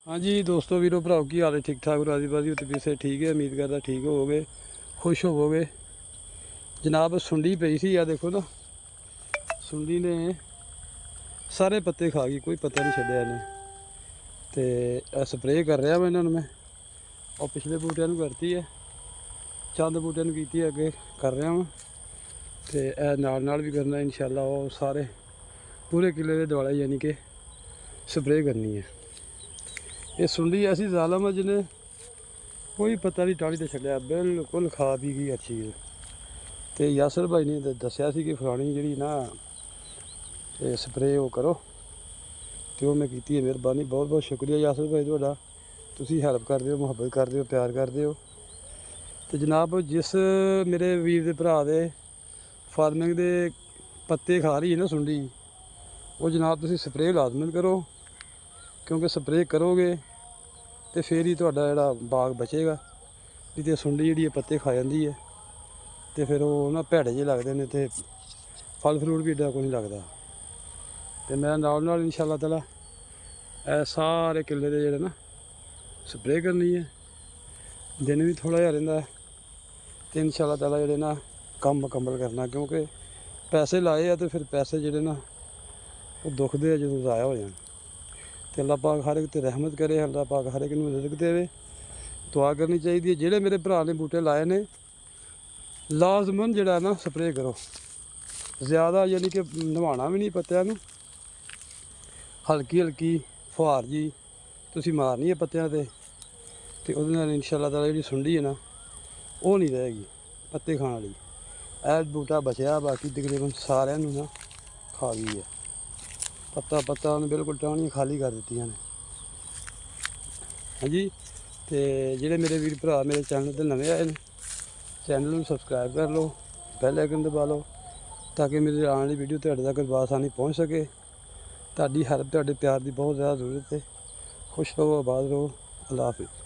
हाँ जी दोस्तों वीरो भराओ की हाल है ठीक ठाक राजी बाजी उत्ते पीछे ठीक है उम्मीद करता ठीक होवोगे खुश होवोगे। जनाब सुंडी पई सी आ देखो ना सुंडी ने सारे पत्ते खा गई कोई पत्ता नहीं छड्डिया इन्हें ते स्प्रे कर रहा मैं इन्होंने मैं और पिछले बूटियां नूं करती है चंद बूटियां नूं कीती अगे कर रहा वां ते नाल भी करना इंशाअल्लाह वो सारे पूरे किले के दुआले यानी कि स्प्रे करनी है। ये सुंडी ऐसी जालम है जिन्हें कोई पता नहीं टाली तो छड्डिया बिल्कुल खा पी गई अच्छी तो यासर भाई ने दसिया कि फलानी जी ना स्प्रे वो करो तो मैं की मेहरबानी बहुत बहुत शुक्रिया यासर भाई तुहाडा तुसीं हैल्प करते हो मुहब्बत करते हो प्यार करते हो। तो जनाब जिस मेरे वीर दे भरा दे फार्मिंग दे पत्ते खा रही है ना सुंडी वो जनाब तुसीं स्प्रे लाजमन करो क्योंकि स्प्रे करोगे तो फिर ही तुहाडा जिहड़ा बाग बचेगा नहीं तो सुंडी जी पत्ते खा जाती है तो फिर वो ना भैड़े जे लगते हैं तो फल फ्रूट भी एडा कोई नहीं लगता। तो मैं नाल इंशाअल्लाह ताला सारे किले दे जेहड़े ना स्प्रे करनी है दिन भी थोड़ा जिहा रहिंदा है तो इंशाअल्लाह ताला जेहड़े ना कम मुकम्मल करना क्योंकि पैसे लाए आ तो फिर पैसे जेहड़े ना वो दुखते जो ज़ाया हो जाए। तो अल्लाह पाक हर एक ते रहमत करे अल्लाह पाक हर एक नूं रिज़्क देवे दुआ करनी चाहिए। जेड़े मेरे भरा ने बूटे लाए ने लाजमन जेड़ा ना स्प्रे करो ज़्यादा यानी कि नवाना भी नहीं पत्तियां नूं हल्की हल्की फुहार जी तुसीं मारनी है पत्तियां ते उहदे नाल इंशाअल्लाह ताला जिहड़ी सुंडी है ना वो नहीं रहेगी पत्ते खाने वाली। बूटा बचया बाकी तकरीबन सारिਆਂ ਨੂੰ ना खा गई है पत्ता उन्हें बिल्कुल टाहनियां खाली कर दी ने। हाँ जी तो जेडे मेरे वीर भरा मेरे चैनल पर नवे आए हैं चैनल में सबसक्राइब कर लो बैल आइकन दबा लो ताकि मेरी आने वाली वीडियो तुहाडे तक बआसानी पहुँच सके। तुहाडी हेल्प तुहाडे प्यार की बहुत ज़्यादा जरूरत है। खुश रहो आबाद रहो अल्लाह हाफिज़।